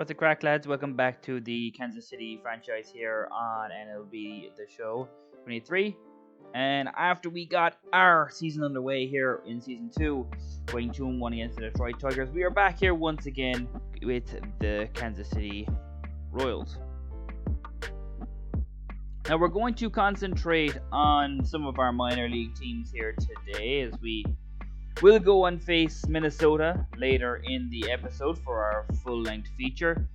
What's the crack, lads? Welcome back to the Kansas City franchise here on MLB The Show 23. And after we got our season underway here in Season 2, going 2-1 against the Detroit Tigers, we are back here once again with the Kansas City Royals. Now we're going to concentrate on some of our minor league teams here today as we will go and face Minnesota later in the episode for our full-length feature.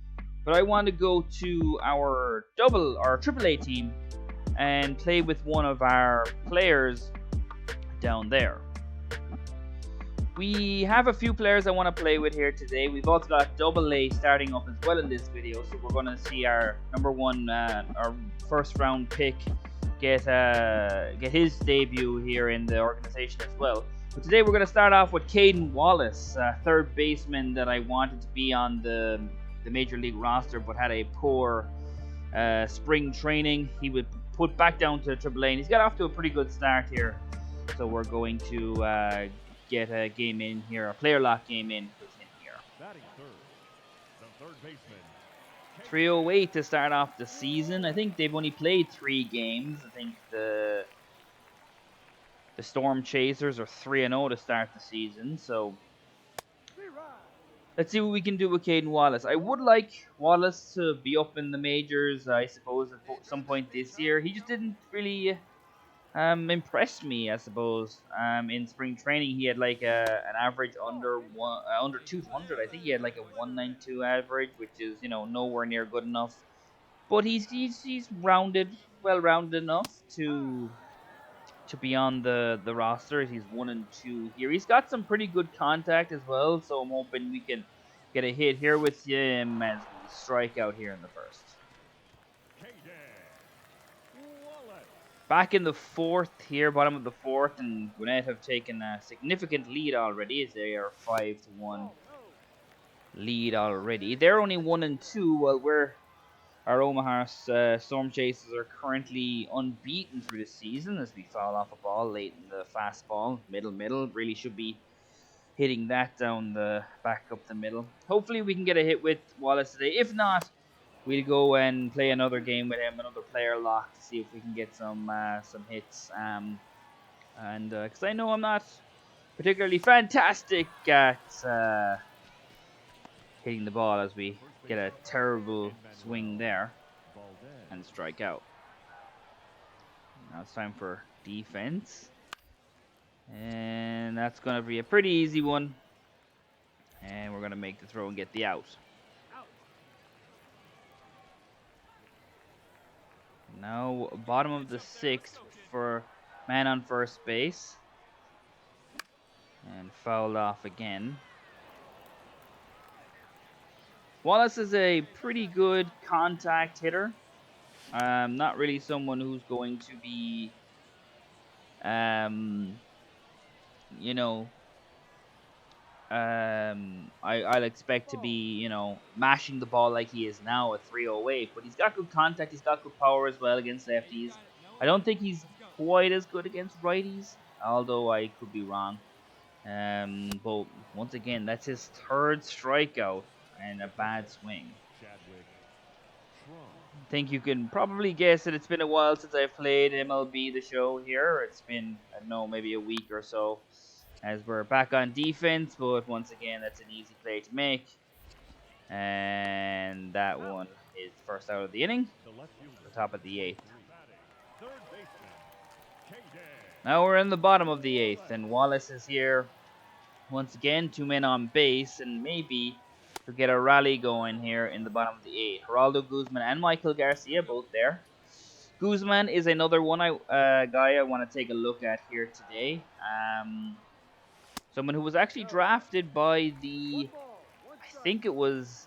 But I want to go to our AAA team and play with one of our players down there. We have a few players I want to play with here today. We've also got AA starting up as well in this video, so we're going to see our number one, our first round pick get his debut here in the organization as well. But today we're going to start off with Caden Wallace, third baseman that I wanted to be on the Major League roster but had a poor spring training. He was put back down to AAA and he's got off to a pretty good start here. So we're going to get a game in here, a player lock game in with him here. Batting third baseman. 308 to start off the season. I think they've only played 3 games. I think the Storm Chasers are 3-0 to start the season, so let's see what we can do with Caden Wallace. I would like Wallace to be up in the majors, I suppose, at some point this year. He just didn't really impress me, I suppose. In spring training, he had like an average under 200. I think he had like a 192 average, which is nowhere near good enough. But he's well rounded enough to be on the roster. He's 1 and 2 here. He's got some pretty good contact as well, so I'm hoping we can get a hit here with him as we strike out here in the first. Back in the fourth here, bottom of the fourth, and Gwinnett have taken a significant lead already as they are 5-1 lead already. They're only 1 and 2 while our Omaha Storm Chasers are currently unbeaten through the season as we foul off a ball late in the fastball. Middle. Really should be hitting that down the back up the middle. Hopefully we can get a hit with Wallace today. If not, we'll go and play another game with him, another player lock to see if we can get some hits. Because I know I'm not particularly fantastic at hitting the ball as we get a terrible swing there and strike out. Now it's time for defense. And that's going to be a pretty easy one. And we're going to make the throw and get the out. Now bottom of the 6th for man on first base. And fouled off again. Wallace is a pretty good contact hitter. Not really someone who's going to be, I'll expect to be, mashing the ball like he is now at 308. But he's got good contact. He's got good power as well against lefties. I don't think he's quite as good against righties, although I could be wrong. But once again, that's his 3rd strikeout and a bad swing. I think you can probably guess that it's been a while since I've played MLB The Show here. It's been, I don't know, maybe a week or so as we're back on defense. But once again, that's an easy play to make. And that one is first out of the inning. The top of the 8th. Now we're in the bottom of the 8th. And Wallace is here once again. 2 men on base. And maybe to get a rally going here in the bottom of the 8th. Geraldo Guzman and Michael Garcia both there. Guzman is another one guy I want to take a look at here today. Someone who was actually drafted by I think it was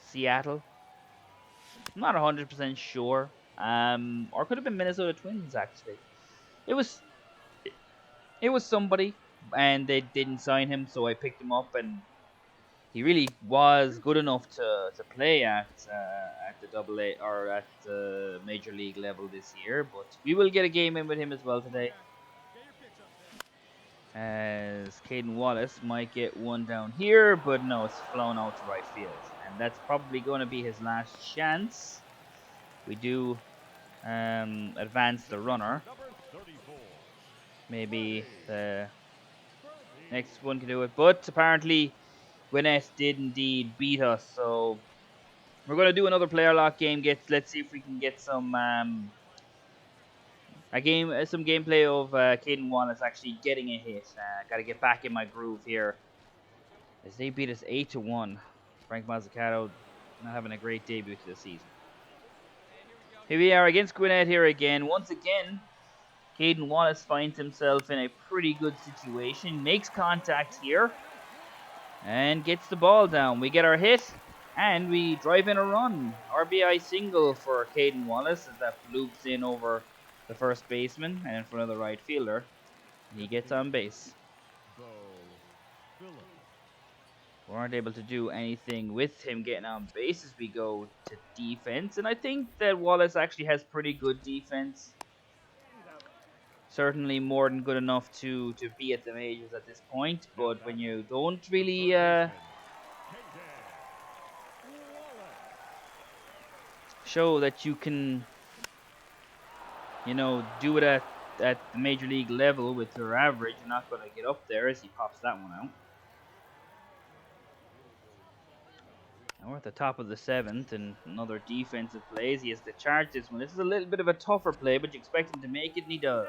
Seattle? I'm not 100% sure. Or could have been Minnesota Twins actually. It was somebody, and they didn't sign him, so I picked him up, and he really was good enough to play at the AA or at the Major League level this year. But we will get a game in with him as well today. as Caden Wallace might get one down here, but no, it's flown out to right field. And that's probably going to be his last chance. We do advance the runner. Maybe the next one can do it. But apparently, Gwinnett did indeed beat us. So we're going to do another player lock game. Let's see if we can get some some gameplay of Caden Wallace actually getting a hit. Got to get back in my groove here. As they beat us 8-1. Frank Mazzucato not having a great debut to the season. Here we are against Gwinnett here again. Once again, Caden Wallace finds himself in a pretty good situation. Makes contact here. And gets the ball down. We get our hit. And we drive in a run. RBI single for Caden Wallace as that loops in over the first baseman and in front of the right fielder. He gets on base. We weren't able to do anything with him getting on base as we go to defense. And I think that Wallace actually has pretty good defense. Certainly more than good enough to be at the majors at this point. But when you don't really show that you can, do it at the major league level with your average, you're not going to get up there, as he pops that one out. And we're at the top of the 7th, and another defensive play. He has to charge this one. This is a little bit of a tougher play, but you expect him to make it, and he does.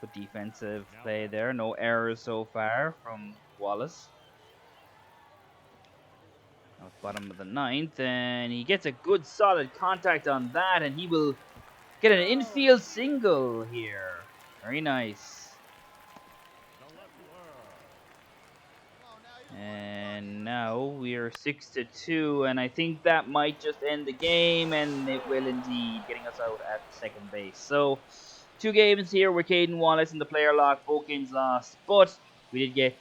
Good defensive play there. No errors so far from Wallace. Now at the bottom of the 9th, and he gets a good solid contact on that, and he will get an infield single here. Very nice. And now we are 6-2, and I think that might just end the game, and it will indeed, getting us out at second base. So, 2 games here with Caden Wallace in the player lock, both games lost, but we did get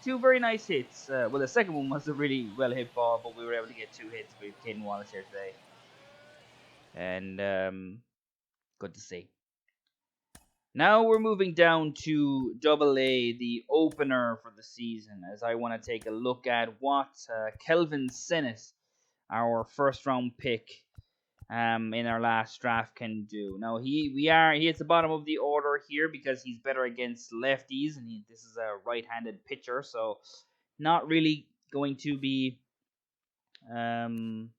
2 very nice hits. Well, the second one was a really well hit ball, but we were able to get 2 hits with Caden Wallace here today. And good to see. Now we're moving down to Double-A, the opener for the season, as I want to take a look at what Kelvin Sennett, our first-round pick in our last draft, can do. Now he is the bottom of the order here because he's better against lefties, and this is a right-handed pitcher, so not really going to be in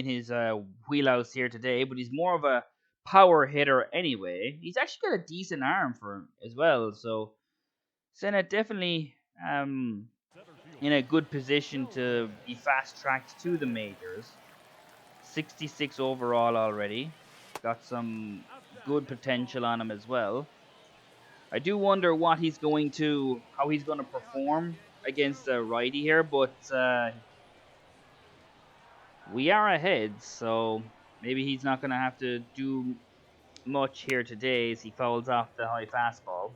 his wheelhouse here today, but he's more of a power hitter anyway. He's actually got a decent arm for him as well, so Sennett definitely in a good position to be fast-tracked to the majors. 66 overall already. Got some good potential on him as well. I do wonder how he's going to perform against a righty here, but we are ahead, so maybe he's not going to have to do much here today as he fouls off the high fastball.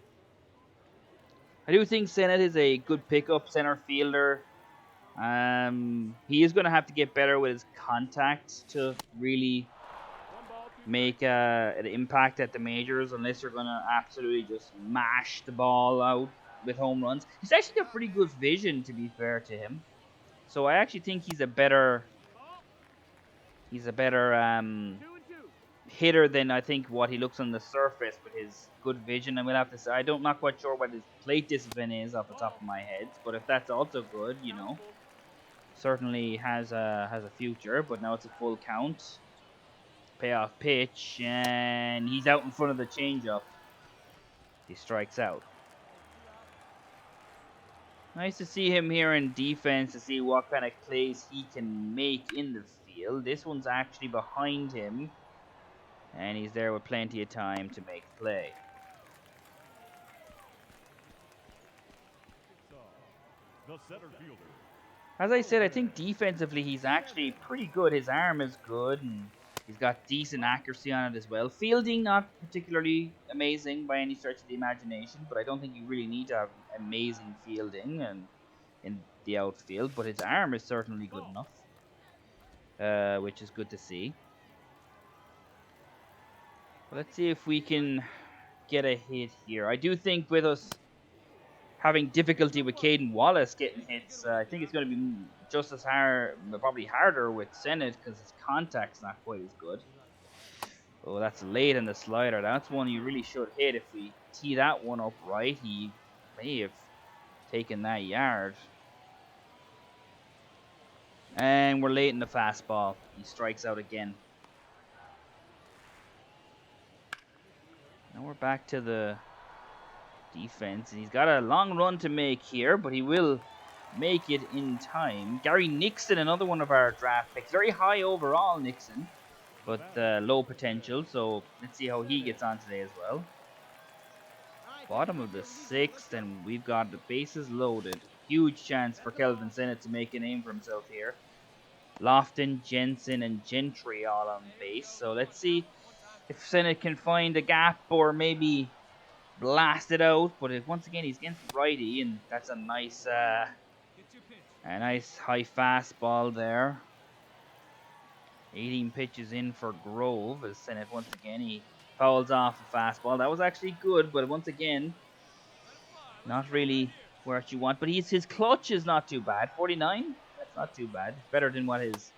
I do think Sennett is a good pickup center fielder. He is going to have to get better with his contact to really make an impact at the majors, unless you're going to absolutely just mash the ball out with home runs. He's actually got pretty good vision, to be fair to him. So I actually think he's a better hitter than I think what he looks on the surface with his good vision. And we'll have to say, I'm not quite sure what his plate discipline is off the top of my head, but if that's also good, certainly has a future. But now it's a full count, payoff pitch, and he's out in front of the changeup. He strikes out. Nice to see him here in defense to see what kind of plays he can make in the field. This one's actually behind him, and he's there with plenty of time to make the play. As I said, I think defensively he's actually pretty good. His arm is good, and he's got decent accuracy on it as well. Fielding, not particularly amazing by any stretch of the imagination, but I don't think you really need to have amazing fielding and in the outfield. But his arm is certainly good enough, which is good to see. Let's see if we can get a hit here. I do think with us having difficulty with Caden Wallace getting hits, I think it's going to be just as hard, probably harder with Sennett because his contact's not quite as good. Oh, that's late in the slider. That's one you really should hit. If we tee that one up right, he may have taken that yard. And we're late in the fastball. He strikes out again. Now we're back to the defense. And he's got a long run to make here, but he will make it in time. Gary Nixon, another one of our draft picks. Very high overall, Nixon, but low potential. So let's see how he gets on today as well. Bottom of the sixth, and we've got the bases loaded. Huge chance for Kelvin Sennett to make a name for himself here. Lofton, Jensen, and Gentry all on base. So let's see if Sennett can find a gap or maybe blast it out. But once again, he's against righty, and that's a nice high fastball there. 18 pitches in for Grove as Sennett once again he fouls off a fastball. That was actually good, but once again, not really what you want. But his clutch is not too bad. 49, that's not too bad. Better than what his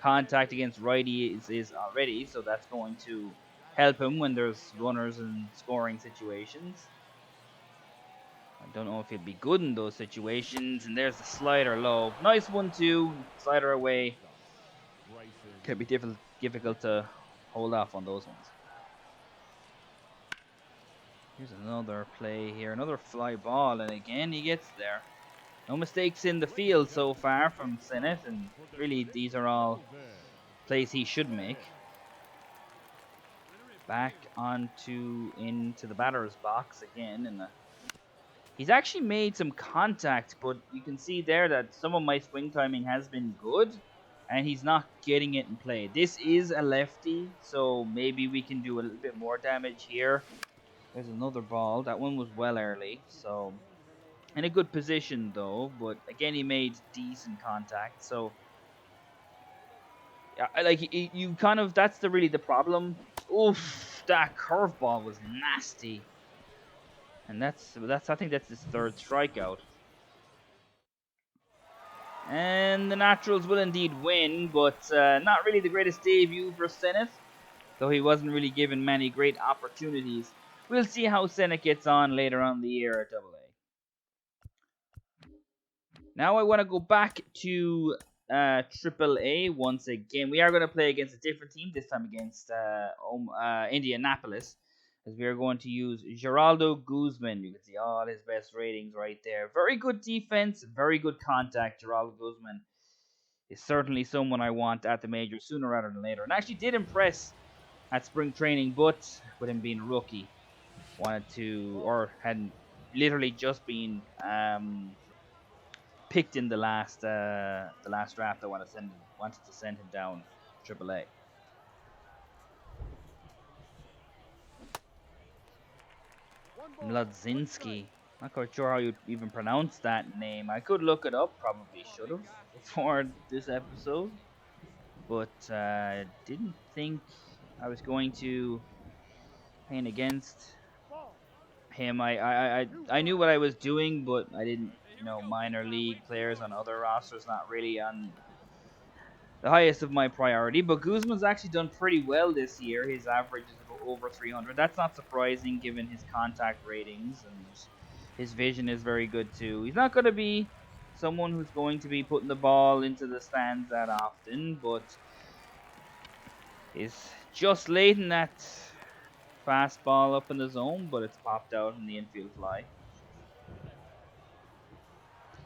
contact against righty is already. So that's going to help him when there's runners in scoring situations. I don't know if he'll be good in those situations. And there's the slider low. Nice 1-2. Slider away. Could be difficult to hold off on those ones. Here's another play here. Another fly ball. And again, he gets there. No mistakes in the field so far from Sennett. And really, these are all plays he should make. Back into the batter's box again. And he's actually made some contact. But you can see there that some of my swing timing has been good. And he's not getting it in play. This is a lefty, so maybe we can do a little bit more damage here. There's another ball. That one was well early, so in a good position though. But again, he made decent contact. So yeah, like you kind of that's really the problem. Oof, that curveball was nasty. And that's I think that's his third strikeout. And the Naturals will indeed win, but not really the greatest debut for Sennett, though he wasn't really given many great opportunities. We'll see how Sennett gets on later on the year at AA. Now I want to go back to AAA once again. We are going to play against a different team, this time against Indianapolis, as we are going to use Geraldo Guzman. You can see all his best ratings right there. Very good defense, very good contact. Geraldo Guzman is certainly someone I want at the majors sooner rather than later. And actually did impress at spring training, but with him being a rookie, wanted to, or had literally just been picked in the last draft. I wanted to send him down AAA. Mladzinski. Not quite sure how you even pronounce that name. I could look it up. Probably should have before this episode. But didn't think I was going to paint against him. I knew what I was doing, but I didn't, minor league players on other rosters, not really on the highest of my priority. But Guzman's actually done pretty well this year. His average is over 300. That's not surprising given his contact ratings, and his vision is very good too. He's not going to be someone who's going to be putting the ball into the stands that often, but is just late in that fastball up in the zone, but it's popped out in the infield fly.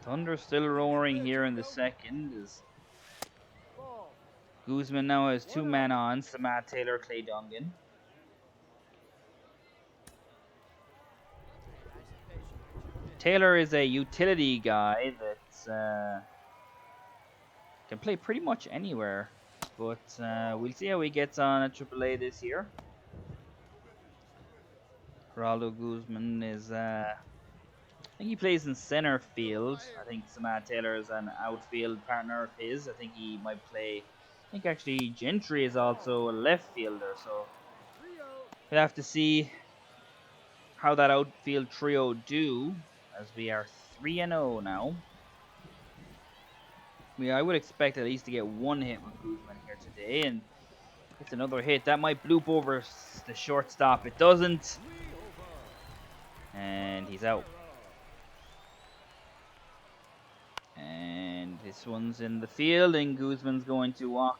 Thunder still roaring here in the second as Guzman now has two men on, Samad Taylor, Clay Dungan. Taylor is a utility guy that can play pretty much anywhere, but we'll see how he gets on at AAA this year. Geraldo Guzman is, I think he plays in center field. I think Samad Taylor is an outfield partner of his. I think he might play, I think actually Gentry is also a left fielder, so we'll have to see how that outfield trio do, as we are 3-0 now. I would expect at least to get one hit with Guzman here today, and it's another hit. That might bloop over the shortstop. It doesn't. And he's out. And this one's in the field, and Guzman's going to walk.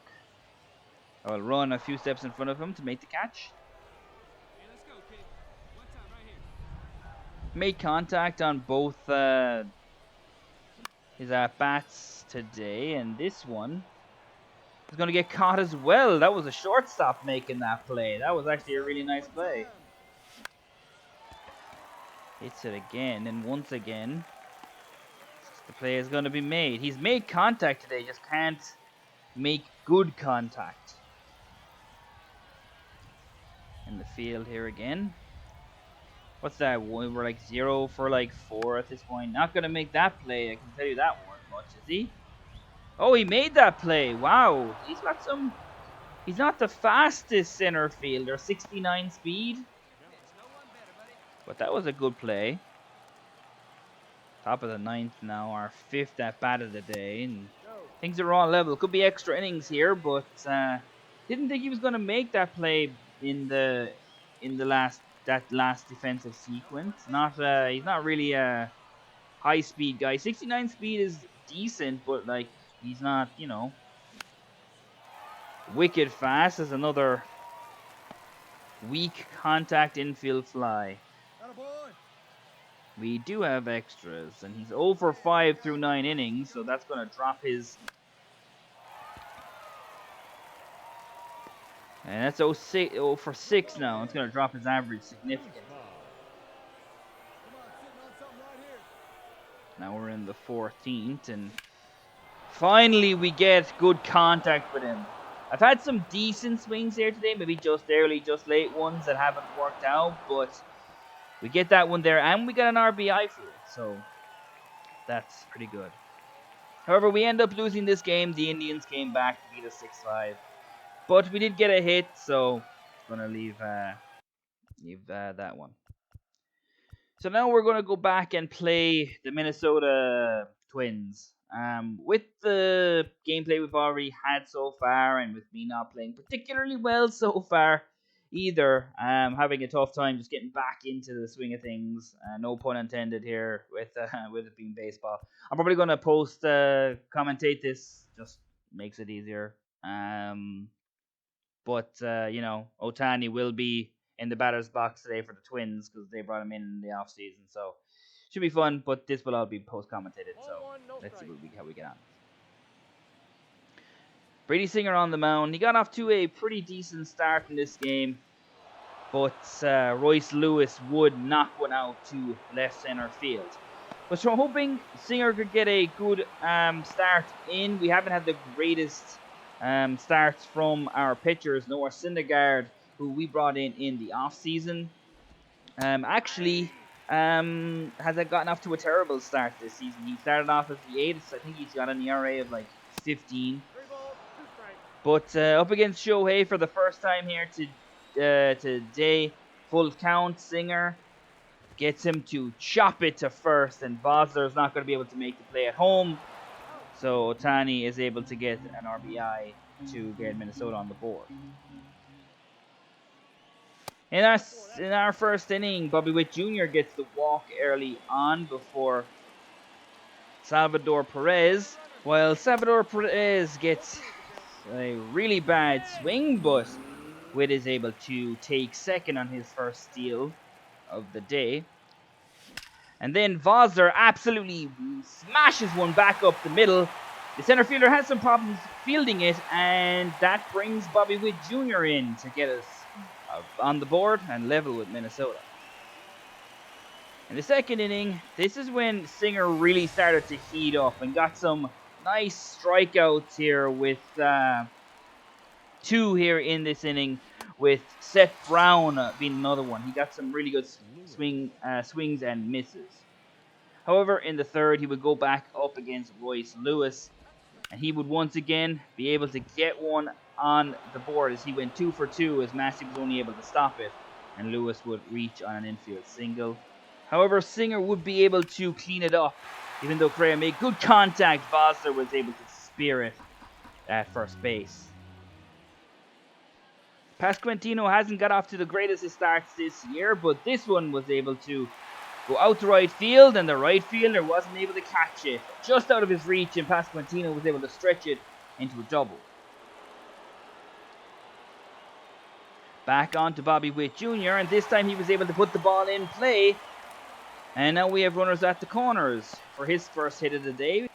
I'll run a few steps in front of him to make the catch. Made contact on both his at-bats today, and this one is going to get caught as well. That was a shortstop making that play. That was actually a really nice play. Hits it again, and once again, the play is going to be made. He's made contact today, just can't make good contact. In the field here again. What's that? We're like 0 for like 4 at this point. Not going to make that play. I can tell you that won't much, is he? Oh, he made that play. Wow. He's got some... He's not the fastest center fielder. 69 speed. But that was a good play. Top of the 9th now. Our 5th at bat of the day. And things are all level. Could be extra innings here, but didn't think he was going to make that play in the last defensive sequence. He's not really a high speed guy. 69 speed is decent, but like he's not, you know, wicked fast. As another weak contact infield fly. We do have extras, and he's 0 for 5 through 9 innings, so that's going to drop his... And that's 0 for 6 now. It's going to drop his average significantly. Now we're in the 14th, and finally we get good contact with him. I've had some decent swings here today, maybe just early, just late ones that haven't worked out, but we get that one there, and we got an RBI for it, so that's pretty good. However, we end up losing this game. The Indians came back to beat us 6-5. But we did get a hit, so I'm going to leave that one. So now we're going to go back and play the Minnesota Twins. With the gameplay we've already had so far, and with me not playing particularly well so far either, having a tough time just getting back into the swing of things. No pun intended here with it being baseball. I'm probably going to post commentate this, just makes it easier. But, you know, Ohtani will be in the batter's box today for the Twins because they brought him in the offseason. So, should be fun, but this will all be post-commentated. So, let's see how we get on. Brady Singer on the mound. He got off to a pretty decent start in this game. But Royce Lewis would knock one out to left center field. But so I'm hoping Singer could get a good start in. We haven't had the greatest... starts from our pitchers. Noah Syndergaard, who we brought in the offseason, actually has gotten off to a terrible start this season. He started off as the 8th. I think he's got an ERA of like 15. But up against Shohei for the first time here today, full count. Singer gets him to chop it to first, and Vosler's not going to be able to make the play at home. So Ohtani is able to get an RBI to get Minnesota on the board. In our first inning, Bobby Witt Jr. gets the walk early on before Salvador Perez. While Salvador Perez gets a really bad swing, but Witt is able to take second on his first steal of the day. And then Vosler absolutely smashes one back up the middle. The center fielder has some problems fielding it, and that brings Bobby Witt Jr. in to get us on the board and level with Minnesota. In the second inning, this is when Singer really started to heat up and got some nice strikeouts here with 2 here in this inning, with Seth Brown being another one. He got some really good swings and misses. However, in the third, he would go back up against Royce Lewis, and he would once again be able to get one on the board as he went 2 for 2 as Massey was only able to stop it. and Lewis would reach on an infield single. However, Singer would be able to clean it up. Even though Correa made good contact, Vosler was able to spear it at first base. Pasquantino hasn't got off to the greatest of starts this year, but this one was able to go out to right field, and the right fielder wasn't able to catch it. Just out of his reach, and Pasquantino was able to stretch it into a double. Back on to Bobby Witt Jr., and this time he was able to put the ball in play. And now we have runners at the corners for his first hit of the day.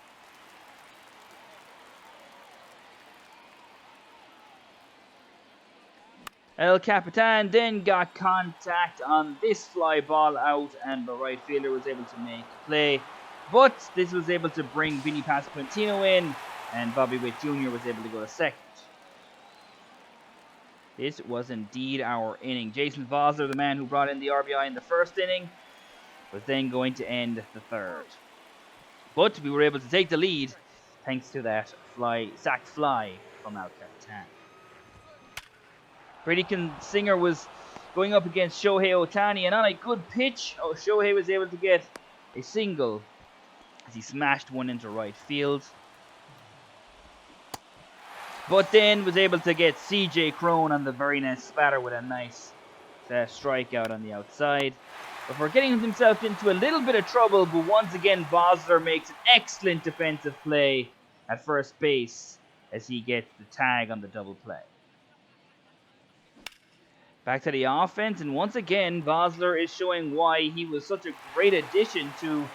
El Capitan then got contact on this fly ball out, and the right fielder was able to make a play. But this was able to bring Vinny Pasquantino in, and Bobby Witt Jr. was able to go to second. This was indeed our inning. Jason Vosler, the man who brought in the RBI in the first inning, was then going to end the third. But we were able to take the lead thanks to that sac fly from El Capitan. Brady Singer was going up against Shohei Ohtani, and on a good pitch, Shohei was able to get a single as he smashed one into right field. But then was able to get CJ Cron on the very next batter with a nice strikeout on the outside. Before getting himself into a little bit of trouble, but once again Vosler makes an excellent defensive play at first base as he gets the tag on the double play. Back to the offense, and once again, Vosler is showing why he was such a great addition to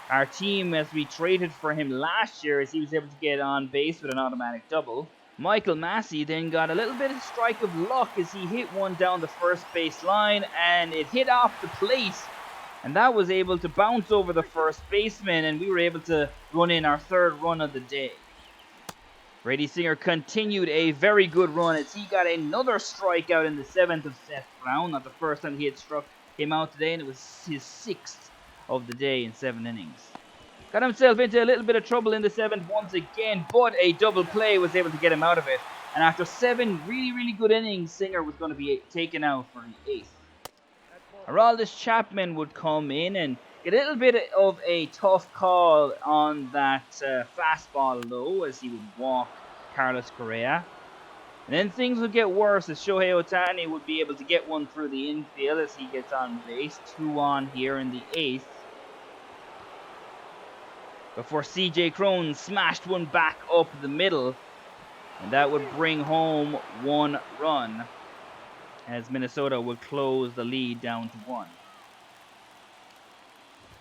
our team as we traded for him last year, as he was able to get on base with an automatic double. Michael Massey then got a little bit of strike of luck as he hit one down the first base line, and it hit off the plate, and that was able to bounce over the first baseman, and we were able to run in our third run of the day. Brady Singer continued a very good run as he got another strikeout in the 7th of Seth Brown. Not the first time he had struck him out today, and it was his 6th of the day in 7 innings. Got himself into a little bit of trouble in the 7th once again, but a double play was able to get him out of it. And after 7 really good innings, Singer was going to be taken out for the 8th. Aroldis Chapman would come in and get a little bit of a tough call on that fastball low as he would walk Carlos Correa. And then things would get worse as Shohei Ohtani would be able to get one through the infield as he gets on base. 2 on here in the 8th. Before CJ Cron smashed one back up the middle. And that would bring home 1 run as Minnesota would close the lead down to 1.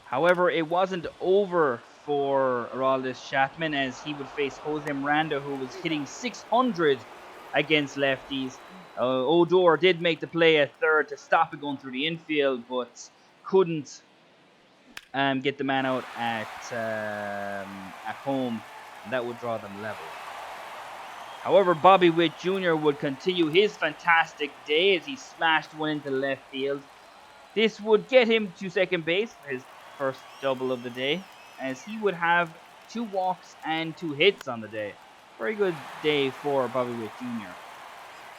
However, it wasn't over for Aroldis Chapman as he would face Jose Miranda, who was hitting .600 against lefties. Odor did make the play at third to stop it going through the infield, but couldn't get the man out at home, and that would draw them level. However, Bobby Witt Jr. would continue his fantastic day as he smashed one into left field. This would get him to second base for his first double of the day, as he would have 2 walks and 2 hits on the day. Very good day for Bobby Witt Jr.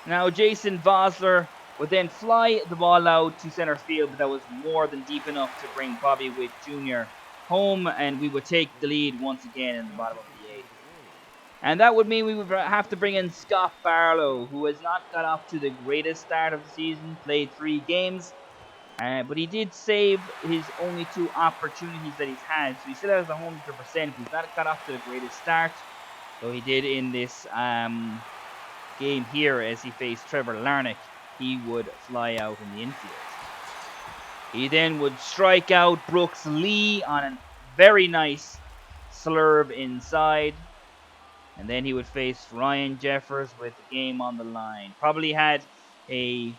Now Jason Vosler would then fly the ball out to center field, but that was more than deep enough to bring Bobby Witt Jr. home, and we would take the lead once again in the bottom of the 8th. And that would mean we would have to bring in Scott Barlow, who has not got off to the greatest start of the season, played 3 games. But he did save his only 2 opportunities that he's had. So he still has 100%. He's not got off to the greatest start. So he did in this game here as he faced Trevor Larnach. He would fly out in the infield. He then would strike out Brooks Lee on a very nice slurve inside. And then he would face Ryan Jeffers with the game on the line. Probably had a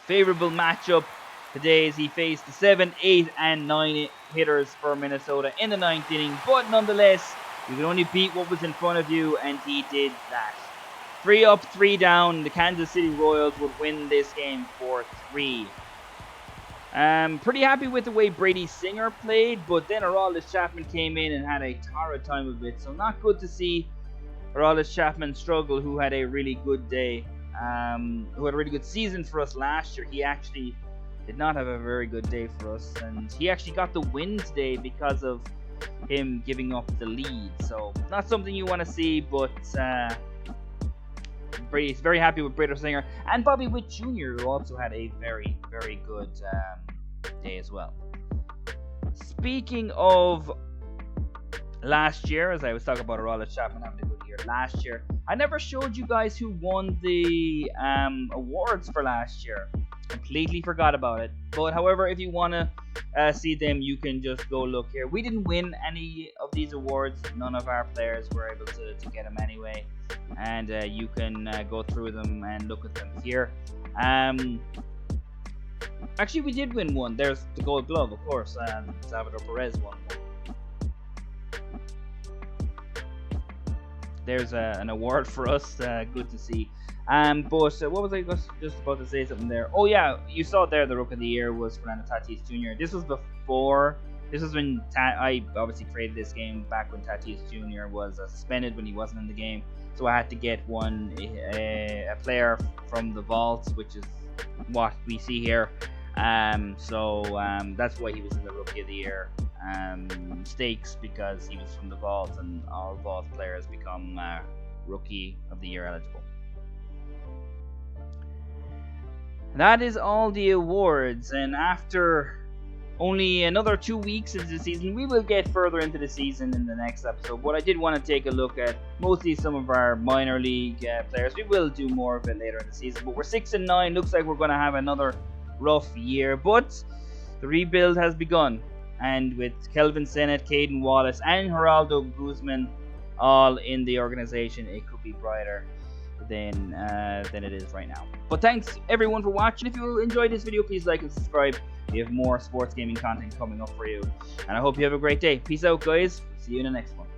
favorable matchup today as he faced the 7, 8, and 9 hitters for Minnesota in the 9th inning. But nonetheless, you can only beat what was in front of you, and he did that. 3 up, 3 down. The Kansas City Royals would win this game 4-3. Pretty happy with the way Brady Singer played, but then Aroldis Chapman came in and had a torrid time of it. So not good to see Aroldis Chapman struggle, who had a really good day who had a really good season for us last year. He actually did not have a very good day for us, and he actually got the win today because of him giving up the lead. So not something you want to see, but he's very happy with Brito Singer and Bobby Witt Jr., who also had a very, very good day as well. Speaking of last year, as I was talking about Aroldis Chapman having a good year last year, I never showed you guys who won the awards for last year. Completely forgot about it. But however, if you want to see them, you can just go look here. We didn't win any of these awards. None of our players were able to get them anyway. And you can go through them and look at them here. Actually, we did win one. There's the Gold Glove, of course. Salvador Perez won one. There's an award for us. Good to see. But what was I just about to say something there? Oh yeah, you saw there the Rookie of the Year was Fernando Tatis Jr. This was before. This was when I obviously created this game back when Tatis Jr. was suspended when he wasn't in the game. So I had to get a player from the vaults, which is what we see here. So that's why he was in the Rookie of the Year stakes, because he was from the vault, and all vault players become Rookie of the Year eligible. That is all the awards, and after only another 2 weeks into the season, we will get further into the season in the next episode. But I did want to take a look at mostly some of our minor league players. We will do more of it later in the season, but we're 6-9. Looks like we're going to have another rough year, but the rebuild has begun, and with Kelvin Sennett, Caden Wallace, and Geraldo Guzman all in the organization, it could be brighter than it is right now. But thanks everyone for watching. If you enjoyed this video, please like and subscribe. We have more sports gaming content coming up for you, and I hope you have a great day. Peace out, guys. See you in the next one.